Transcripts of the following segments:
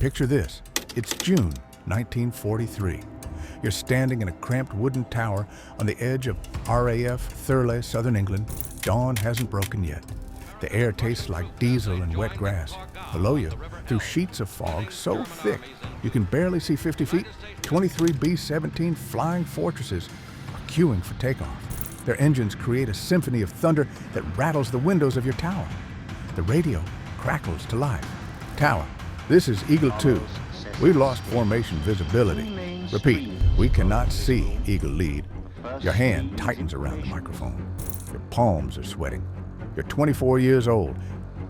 Picture this. It's June 1943. You're standing in a cramped wooden tower on the edge of RAF Thurleigh, Southern England. Dawn hasn't broken yet. The air tastes like diesel and wet grass. Below you, through sheets of fog so thick you can barely see 50 feet, 23 B-17 flying fortresses are queuing for takeoff. Their engines create a symphony of thunder that rattles the windows of your tower. The radio crackles to life. Tower, this is Eagle 2. We've lost formation visibility. Repeat, we cannot see Eagle Lead. Your hand tightens around the microphone. Your palms are sweating. You're 24 years old.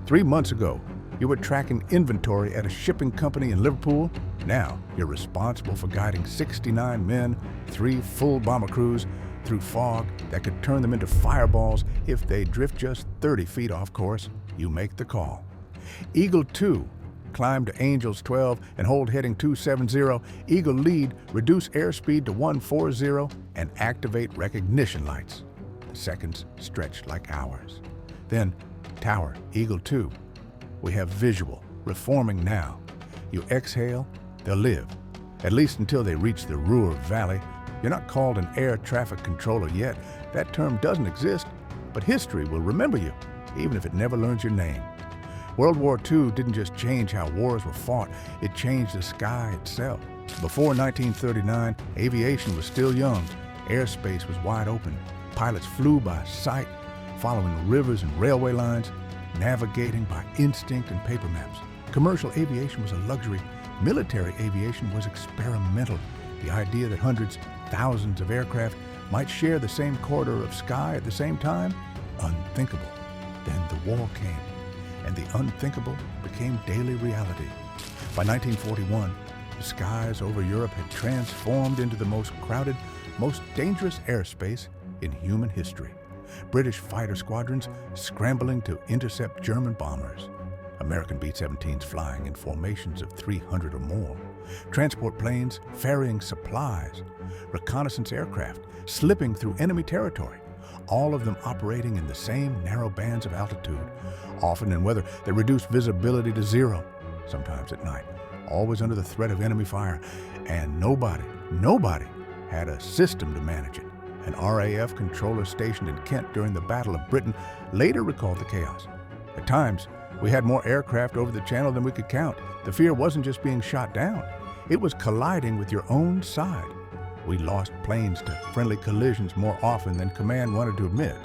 3 months ago, you were tracking inventory at a shipping company in Liverpool. Now, you're responsible for guiding 69 men, 3 full bomber crews, through fog that could turn them into fireballs if they drift just 30 feet off course. You make the call. Eagle 2, climb to Angels 12 and hold heading 270. Eagle Lead, reduce airspeed to 140 and activate recognition lights. The seconds stretch like hours. Then, Tower, Eagle 2. We have visual, reforming now. You exhale, they'll live, at least until they reach the Ruhr Valley. You're not called an air traffic controller yet. That term doesn't exist, but history will remember you, even if it never learns your name. World War II didn't just change how wars were fought, it changed the sky itself. Before 1939, aviation was still young. Airspace was wide open. Pilots flew by sight, following rivers and railway lines, navigating by instinct and paper maps. Commercial aviation was a luxury. Military aviation was experimental. The idea that hundreds, thousands of aircraft might share the same corridor of sky at the same time? Unthinkable. Then the war came, and the unthinkable became daily reality. By 1941, the skies over Europe had transformed into the most crowded, most dangerous airspace in human history. British fighter squadrons scrambling to intercept German bombers. American B-17s flying in formations of 300 or more. Transport planes ferrying supplies. Reconnaissance aircraft slipping through enemy territory. All of them operating in the same narrow bands of altitude, often in weather that reduced visibility to zero, sometimes at night, always under the threat of enemy fire. And nobody had a system to manage it. An RAF controller stationed in Kent during the Battle of Britain later recalled the chaos. At times, we had more aircraft over the channel than we could count. The fear wasn't just being shot down, it was colliding with your own side. We lost planes to friendly collisions more often than command wanted to admit.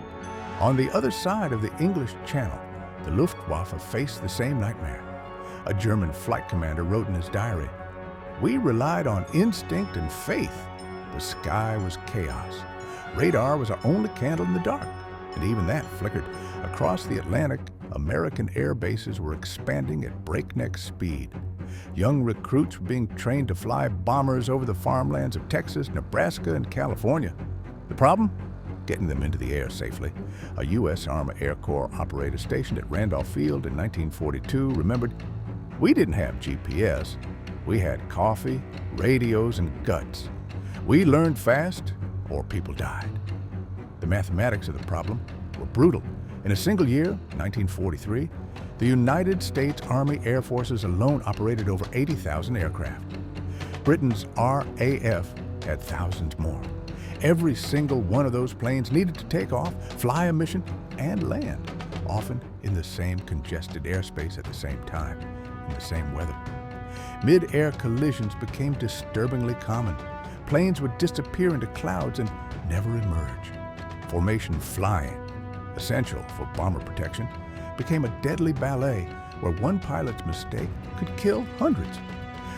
On the other side of the English Channel, the Luftwaffe faced the same nightmare. A German flight commander wrote in his diary, "We relied on instinct and faith. The sky was chaos. Radar was our only candle in the dark, and even that flickered. Across the Atlantic, American air bases were expanding at breakneck speed. Young recruits were being trained to fly bombers over the farmlands of Texas, Nebraska, and California. The problem? Getting them into the air safely. A U.S. Army Air Corps operator stationed at Randolph Field in 1942 remembered, "We didn't have GPS. We had coffee, radios, and guts. We learned fast, or people died." The mathematics of the problem were brutal. In a single year, 1943, the United States Army Air Forces alone operated over 80,000 aircraft. Britain's RAF had thousands more. Every single one of those planes needed to take off, fly a mission, and land, often in the same congested airspace at the same time, in the same weather. Mid-air collisions became disturbingly common. Planes would disappear into clouds and never emerge. Formation flying, essential for bomber protection, became a deadly ballet where one pilot's mistake could kill hundreds.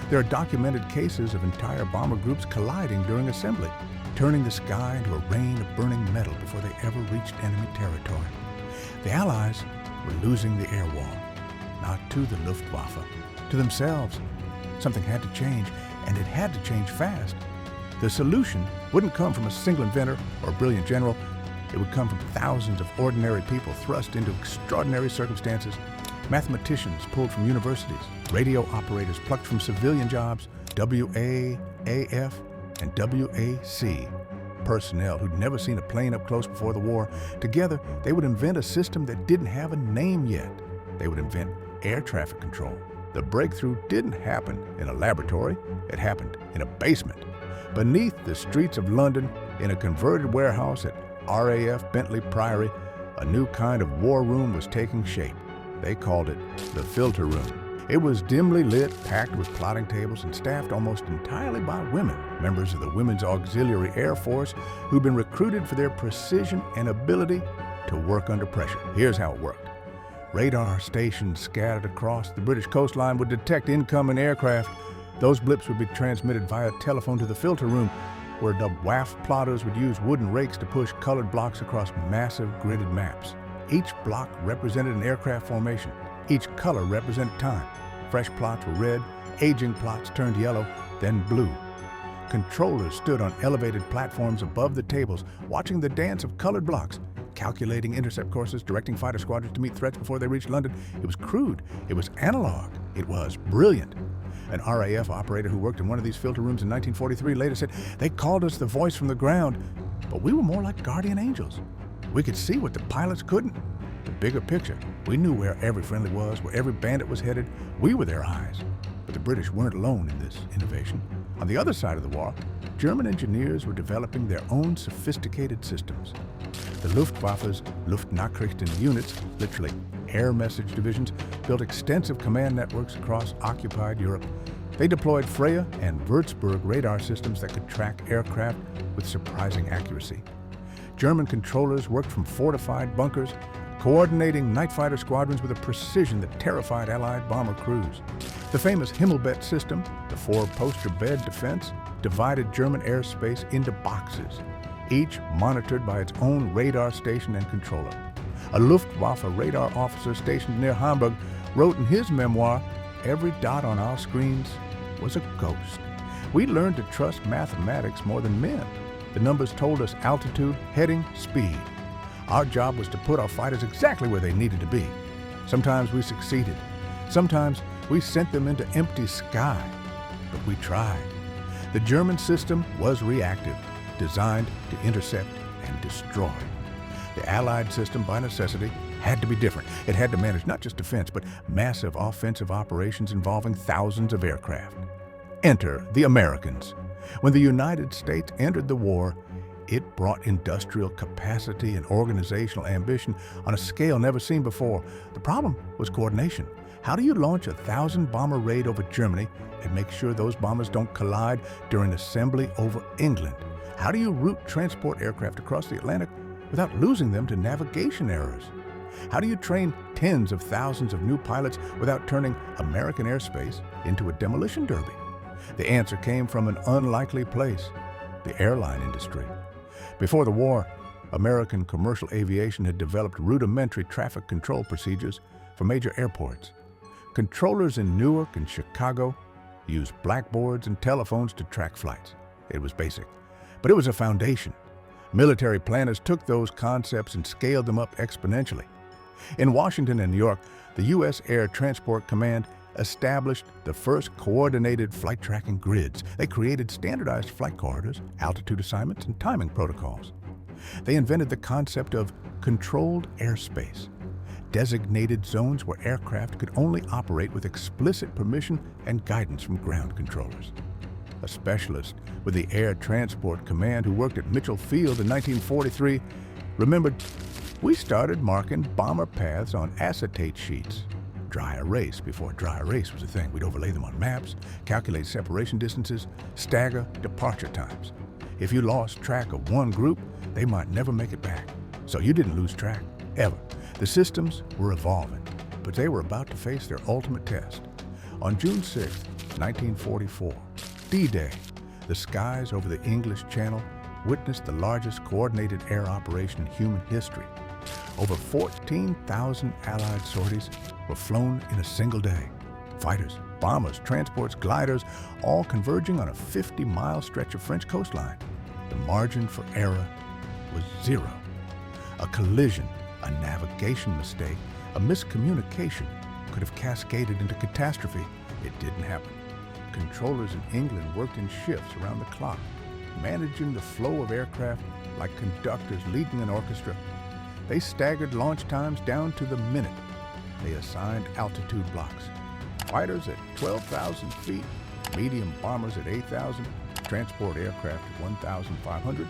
There are documented cases of entire bomber groups colliding during assembly, turning the sky into a rain of burning metal before they ever reached enemy territory. The Allies were losing the air wall, not to the Luftwaffe, to themselves. Something had to change, and it had to change fast. The solution wouldn't come from a single inventor or a brilliant general. It would come from thousands of ordinary people thrust into extraordinary circumstances. Mathematicians pulled from universities, radio operators plucked from civilian jobs, WAAF and WAC, personnel who'd never seen a plane up close before the war. Together, they would invent a system that didn't have a name yet. They would invent air traffic control. The breakthrough didn't happen in a laboratory, it happened in a basement. Beneath the streets of London, in a converted warehouse at RAF Bentley Priory, a new kind of war room was taking shape. They called it the filter room. It was dimly lit, packed with plotting tables, and staffed almost entirely by women, members of the Women's Auxiliary Air Force, who'd been recruited for their precision and ability to work under pressure. Here's how it worked. Radar stations scattered across the British coastline would detect incoming aircraft. Those blips would be transmitted via telephone to the filter room, where WAAF plotters would use wooden rakes to push colored blocks across massive gridded maps. Each block represented an aircraft formation. Each color represented time. Fresh plots were red, aging plots turned yellow, then blue. Controllers stood on elevated platforms above the tables, watching the dance of colored blocks, calculating intercept courses, directing fighter squadrons to meet threats before they reached London. It was crude. It was analog. It was brilliant. An RAF operator who worked in one of these filter rooms in 1943 later said, "They called us the voice from the ground, but we were more like guardian angels. We could see what the pilots couldn't. The bigger picture. We knew where every friendly was, where every bandit was headed. We were their eyes." But the British weren't alone in this innovation. On the other side of the war, German engineers were developing their own sophisticated systems. The Luftwaffe's Luftnachrichten units, literally air message divisions, built extensive command networks across occupied Europe. They deployed Freya and Würzburg radar systems that could track aircraft with surprising accuracy. German controllers worked from fortified bunkers, coordinating night fighter squadrons with a precision that terrified Allied bomber crews. The famous Himmelbett system, the four-poster bed defense, divided German airspace into boxes, each monitored by its own radar station and controller. A Luftwaffe radar officer stationed near Hamburg wrote in his memoir, "Every dot on our screens was a ghost." We learned to trust mathematics more than men. The numbers told us altitude, heading, speed. Our job was to put our fighters exactly where they needed to be. Sometimes we succeeded. Sometimes we sent them into empty sky. But we tried. The German system was reactive, designed to intercept and destroy. The Allied system, by necessity, had to be different. It had to manage not just defense, but massive offensive operations involving thousands of aircraft. Enter the Americans. When the United States entered the war, it brought industrial capacity and organizational ambition on a scale never seen before. The problem was coordination. How do you launch a 1,000-bomber raid over Germany and make sure those bombers don't collide during assembly over England? How do you route transport aircraft across the Atlantic without losing them to navigation errors? How do you train tens of thousands of new pilots without turning American airspace into a demolition derby? The answer came from an unlikely place: the airline industry. Before the war, American commercial aviation had developed rudimentary traffic control procedures for major airports. Controllers in Newark and Chicago used blackboards and telephones to track flights. It was basic, but it was a foundation. Military planners took those concepts and scaled them up exponentially. In Washington and New York, the U.S. Air Transport Command established the first coordinated flight tracking grids. They created standardized flight corridors, altitude assignments, and timing protocols. They invented the concept of controlled airspace, designated zones where aircraft could only operate with explicit permission and guidance from ground controllers. A specialist with the Air Transport Command who worked at Mitchell Field in 1943 remembered, "We started marking bomber paths on acetate sheets. Dry erase before dry erase was a thing. We'd overlay them on maps, calculate separation distances, stagger departure times. If you lost track of one group, they might never make it back. So you didn't lose track, ever." The systems were evolving, but they were about to face their ultimate test. On June 6, 1944, D-Day, the skies over the English Channel witnessed the largest coordinated air operation in human history. Over 14,000 Allied sorties were flown in a single day. Fighters, bombers, transports, gliders, all converging on a 50-mile stretch of French coastline. The margin for error was zero. A collision, a navigation mistake, a miscommunication could have cascaded into catastrophe. It didn't happen. Controllers in England worked in shifts around the clock, managing the flow of aircraft like conductors leading an orchestra. They staggered launch times down to the minute. They assigned altitude blocks. fighters at 12,000 feet, medium bombers at 8,000, transport aircraft at 1,500.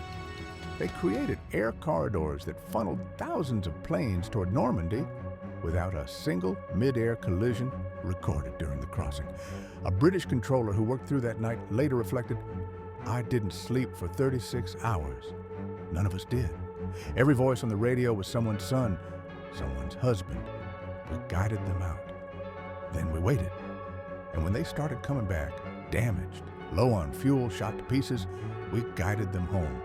They created air corridors that funneled thousands of planes toward Normandy without a single mid-air collision recorded during the crossing. A British controller who worked through that night later reflected, "I didn't sleep for 36 hours. None of us did. Every voice on the radio was someone's son, someone's husband. We guided them out. Then we waited. And when they started coming back, damaged, low on fuel, shot to pieces, we guided them home.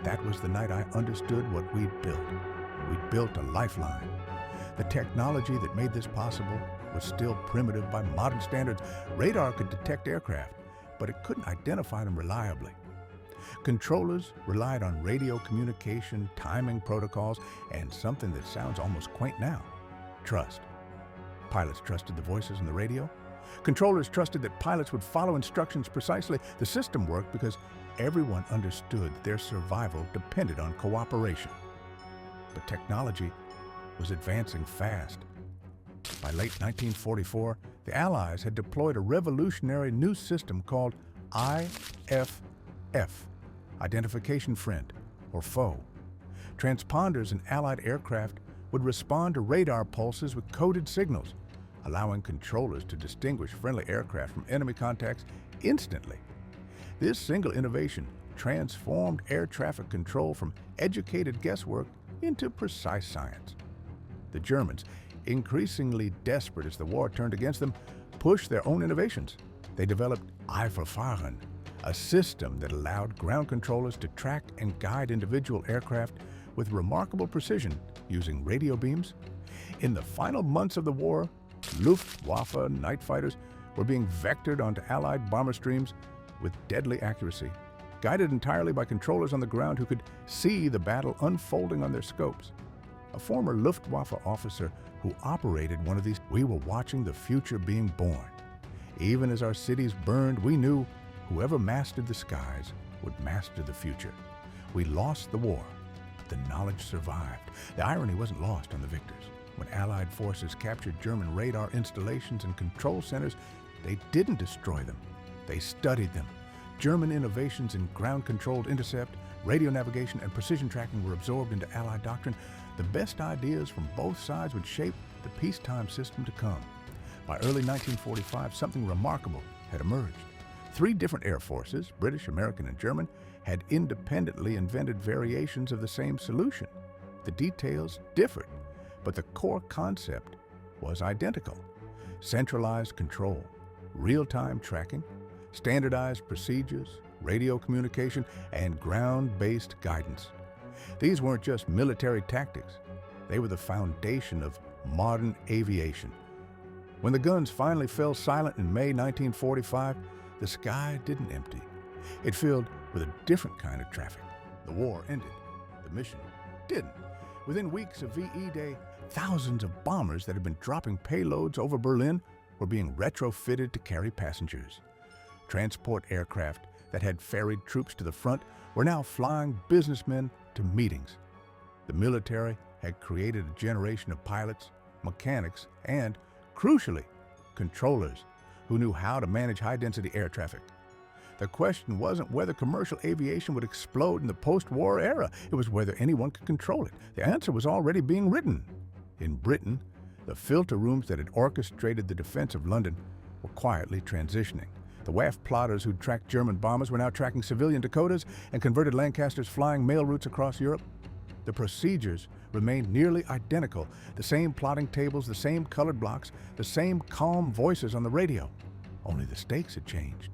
That was the night I understood what we'd built. We'd built a lifeline. The technology that made this possible was still primitive by modern standards. Radar could detect aircraft, but it couldn't identify them reliably. Controllers relied on radio communication, timing protocols, and something that sounds almost quaint now, trust. Pilots trusted the voices on the radio. Controllers trusted that pilots would follow instructions precisely. The system worked because everyone understood their survival depended on cooperation. But technology was advancing fast. By late 1944, the Allies had deployed a revolutionary new system called IFF, Identification Friend, or Foe. Transponders in Allied aircraft would respond to radar pulses with coded signals, allowing controllers to distinguish friendly aircraft from enemy contacts instantly. This single innovation transformed air traffic control from educated guesswork into precise science. The Germans, increasingly desperate as the war turned against them, pushed their own innovations. They developed Verfahren, a system that allowed ground controllers to track and guide individual aircraft with remarkable precision using radio beams. In the final months of the war, Luftwaffe night fighters were being vectored onto Allied bomber streams with deadly accuracy, guided entirely by controllers on the ground who could see the battle unfolding on their scopes. A former Luftwaffe officer who operated one of these, "We were watching the future being born. Even as our cities burned, we knew whoever mastered the skies would master the future. We lost the war, but the knowledge survived." The irony wasn't lost on the victors. When Allied forces captured German radar installations and control centers, they didn't destroy them. They studied them. German innovations in ground-controlled intercept, radio navigation, and precision tracking were absorbed into Allied doctrine. The best ideas from both sides would shape the peacetime system to come. By early 1945, something remarkable had emerged. 3 different air forces, British, American, and German, had independently invented variations of the same solution. The details differed, but the core concept was identical. Centralized control, real-time tracking, standardized procedures, radio communication, and ground-based guidance. These weren't just military tactics. They were the foundation of modern aviation. When the guns finally fell silent in May 1945, the sky didn't empty. It filled with a different kind of traffic. The war ended. The mission didn't. Within weeks of VE Day, thousands of bombers that had been dropping payloads over Berlin were being retrofitted to carry passengers. Transport aircraft that had ferried troops to the front were now flying businessmen to meetings. The military had created a generation of pilots, mechanics, and, crucially, controllers who knew how to manage high-density air traffic. The question wasn't whether commercial aviation would explode in the post-war era. It was whether anyone could control it. The answer was already being written. In Britain, the filter rooms that had orchestrated the defense of London were quietly transitioning. The WAAF plotters who'd tracked German bombers were now tracking civilian Dakotas and converted Lancasters flying mail routes across Europe. The procedures remained nearly identical. The same plotting tables, the same colored blocks, the same calm voices on the radio. Only the stakes had changed.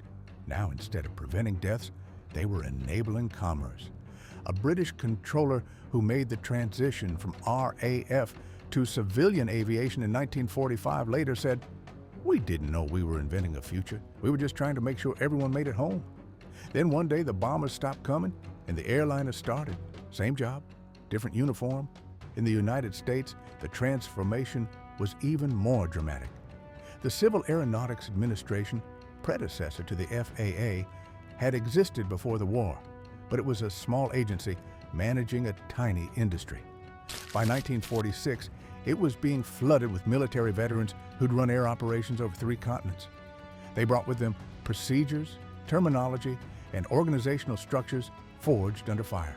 Now, instead of preventing deaths, they were enabling commerce. A British controller who made the transition from RAF to civilian aviation in 1945 later said, "We didn't know we were inventing a future. We were just trying to make sure everyone made it home." Then one day the bombers stopped coming and the airliners started. Same job, different uniform. In the United States, the transformation was even more dramatic. The Civil Aeronautics Administration, predecessor to the FAA, had existed before the war, but it was a small agency managing a tiny industry. By 1946, it was being flooded with military veterans who'd run air operations over 3 continents. They brought with them procedures, terminology, and organizational structures forged under fire.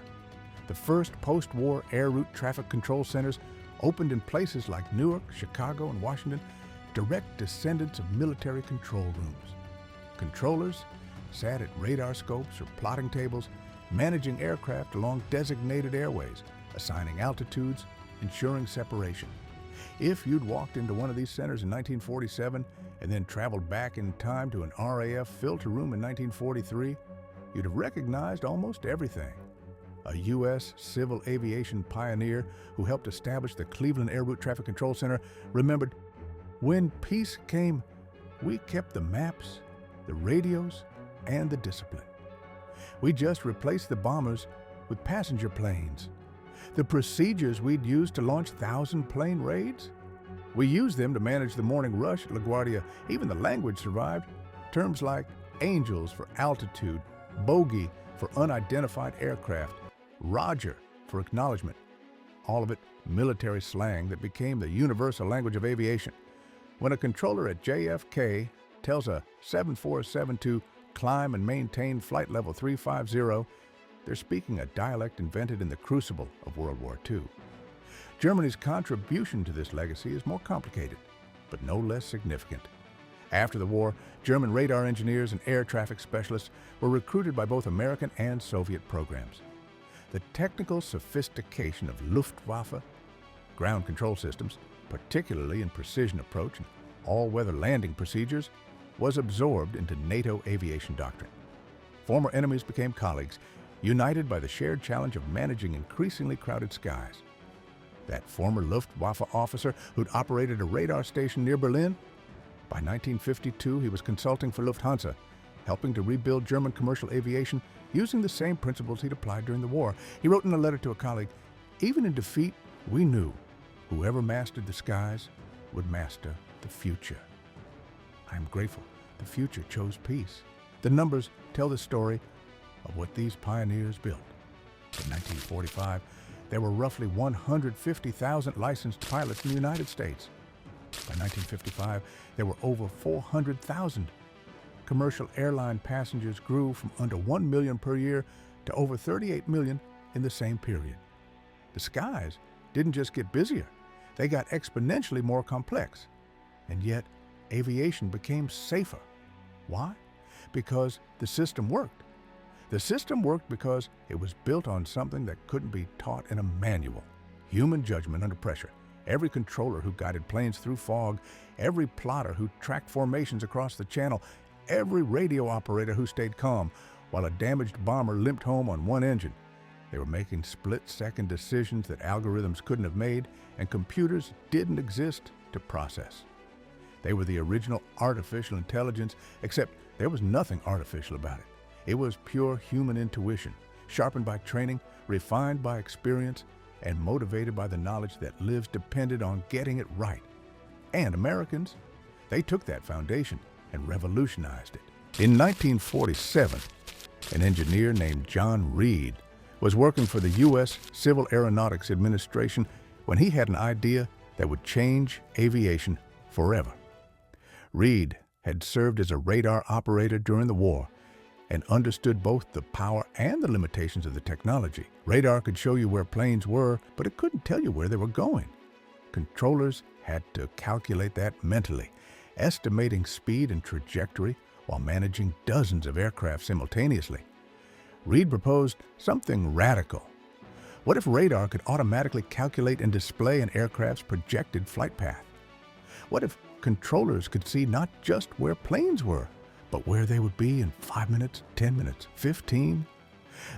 The first post-war air route traffic control centers opened in places like Newark, Chicago, and Washington, direct descendants of military control rooms. Controllers sat at radar scopes or plotting tables, managing aircraft along designated airways, assigning altitudes, ensuring separation. If you'd walked into one of these centers in 1947 and then traveled back in time to an RAF filter room in 1943, you'd have recognized almost everything. A U.S. civil aviation pioneer who helped establish the Cleveland Air Route Traffic Control Center remembered, "When peace came, we kept the maps, the radios, and the discipline. We just replaced the bombers with passenger planes. The procedures we'd used to launch 1,000-plane raids? We used them to manage the morning rush at LaGuardia. Even the language survived. Terms like angels for altitude, bogey for unidentified aircraft, Roger for acknowledgement. All of it military slang that became the universal language of aviation. When a controller at JFK tells a 7472 climb and maintain flight level 350, they're speaking a dialect invented in the crucible of World War II. Germany's contribution to this legacy is more complicated, but no less significant. After the war, German radar engineers and air traffic specialists were recruited by both American and Soviet programs. The technical sophistication of Luftwaffe ground control systems, particularly in precision approach and all-weather landing procedures, was absorbed into NATO aviation doctrine. Former enemies became colleagues, united by the shared challenge of managing increasingly crowded skies. That former Luftwaffe officer who'd operated a radar station near Berlin, by 1952 he was consulting for Lufthansa, helping to rebuild German commercial aviation using the same principles he'd applied during the war. He wrote in a letter to a colleague, "Even in defeat, we knew whoever mastered the skies would master the future." I am grateful the future chose peace. The numbers tell the story of what these pioneers built. In 1945, there were roughly 150,000 licensed pilots in the United States. By 1955, there were over 400,000. Commercial airline passengers grew from under 1 million per year to over 38 million in the same period. The skies didn't just get busier, they got exponentially more complex. And yet, aviation became safer. Why? Because the system worked. The system worked because it was built on something that couldn't be taught in a manual: human judgment under pressure. Every controller who guided planes through fog, every plotter who tracked formations across the channel, every radio operator who stayed calm while a damaged bomber limped home on one engine. They were making split-second decisions that algorithms couldn't have made and computers didn't exist to process. They were the original artificial intelligence, except there was nothing artificial about it. It was pure human intuition, sharpened by training, refined by experience, and motivated by the knowledge that lives depended on getting it right. And Americans, they took that foundation and revolutionized it. In 1947, an engineer named John Reid was working for the U.S. Civil Aeronautics Administration when he had an idea that would change aviation forever. Reid had served as a radar operator during the war and understood both the power and the limitations of the technology. Radar could show you where planes were, but it couldn't tell you where they were going. Controllers had to calculate that mentally, estimating speed and trajectory while managing dozens of aircraft simultaneously. Reid proposed something radical. What if radar could automatically calculate and display an aircraft's projected flight path? What if controllers could see not just where planes were, but where they would be in 5 minutes, 10 minutes, 15?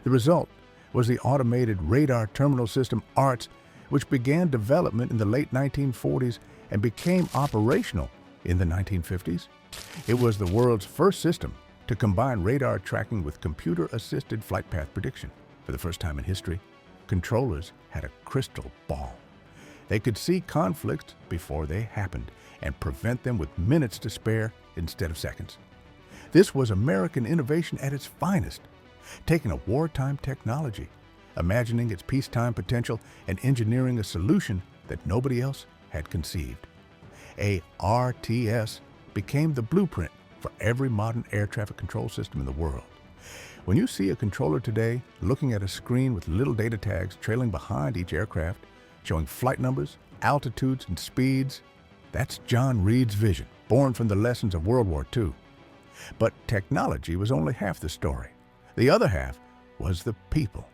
The result was the automated radar terminal system ARTS, which began development in the late 1940s and became operational in the 1950s. It was the world's first system to combine radar tracking with computer-assisted flight path prediction. For the first time in history, controllers had a crystal ball. They could see conflicts before they happened and prevent them with minutes to spare instead of seconds. This was American innovation at its finest, taking a wartime technology, imagining its peacetime potential, and engineering a solution that nobody else had conceived. A RTS became the blueprint for every modern air traffic control system in the world. When you see a controller today looking at a screen with little data tags trailing behind each aircraft, showing flight numbers, altitudes, and speeds, that's John Reid's vision, born from the lessons of World War II. But technology was only half the story. The other half was the people.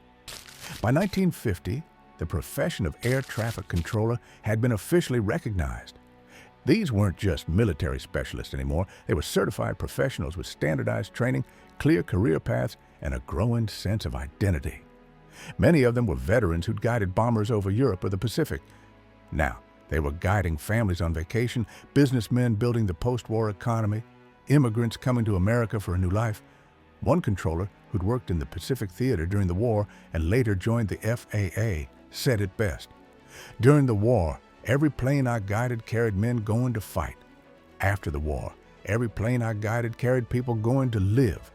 By 1950, the profession of air traffic controller had been officially recognized. These weren't just military specialists anymore. They were certified professionals with standardized training, clear career paths, and a growing sense of identity. Many of them were veterans who'd guided bombers over Europe or the Pacific. Now, they were guiding families on vacation, businessmen building the post-war economy, immigrants coming to America for a new life. One controller, who'd worked in the Pacific Theater during the war and later joined the FAA, said it best. "During the war, every plane I guided carried men going to fight. After the war, every plane I guided carried people going to live.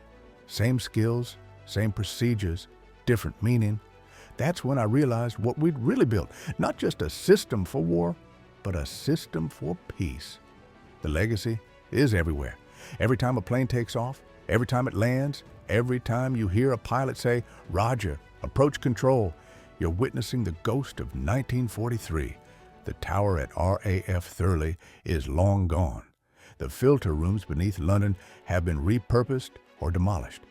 Same skills, same procedures, different meaning. That's when I realized what we'd really built, not just a system for war, but a system for peace." The legacy is everywhere. Every time a plane takes off, every time it lands, every time you hear a pilot say, "Roger, approach control," you're witnessing the ghost of 1943. The tower at RAF Thurley is long gone. The filter rooms beneath London have been repurposed or demolished.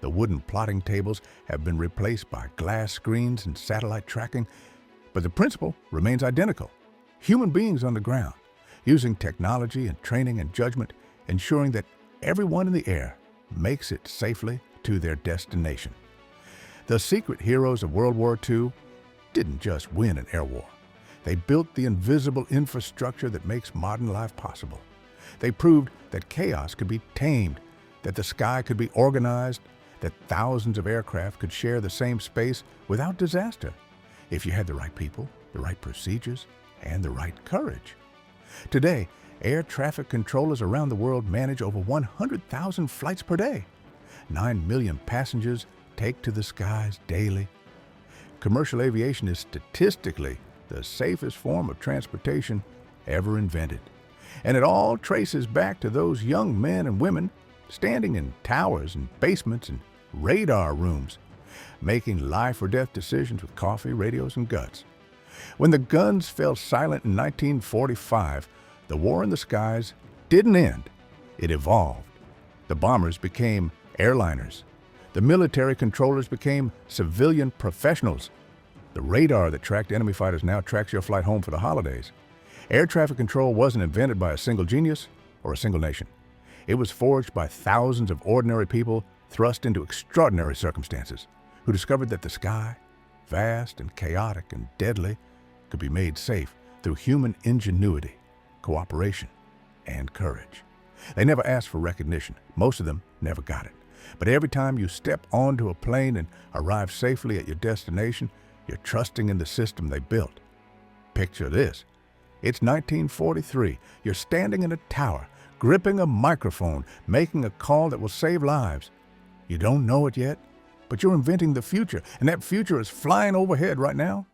The wooden plotting tables have been replaced by glass screens and satellite tracking, but the principle remains identical. Human beings on the ground, using technology and training and judgment, ensuring that everyone in the air makes it safely to their destination. The secret heroes of World War II didn't just win an air war. They built the invisible infrastructure that makes modern life possible. They proved that chaos could be tamed, that the sky could be organized, that thousands of aircraft could share the same space without disaster, if you had the right people, the right procedures, and the right courage. Today, air traffic controllers around the world manage over 100,000 flights per day. 9 million passengers take to the skies daily. Commercial aviation is statistically the safest form of transportation ever invented. And it all traces back to those young men and women standing in towers and basements and radar rooms, making life or death decisions with coffee, radios, and guts. When the guns fell silent in 1945, the war in the skies didn't end. It evolved. The bombers became airliners. The military controllers became civilian professionals. The radar that tracked enemy fighters now tracks your flight home for the holidays. Air traffic control wasn't invented by a single genius or a single nation. It was forged by thousands of ordinary people thrust into extraordinary circumstances, who discovered that the sky, vast and chaotic and deadly, could be made safe through human ingenuity, cooperation, and courage. They never asked for recognition. Most of them never got it. But every time you step onto a plane and arrive safely at your destination, you're trusting in the system they built. Picture this. It's 1943. You're standing in a tower, gripping a microphone, making a call that will save lives. You don't know it yet, but you're inventing the future, and that future is flying overhead right now.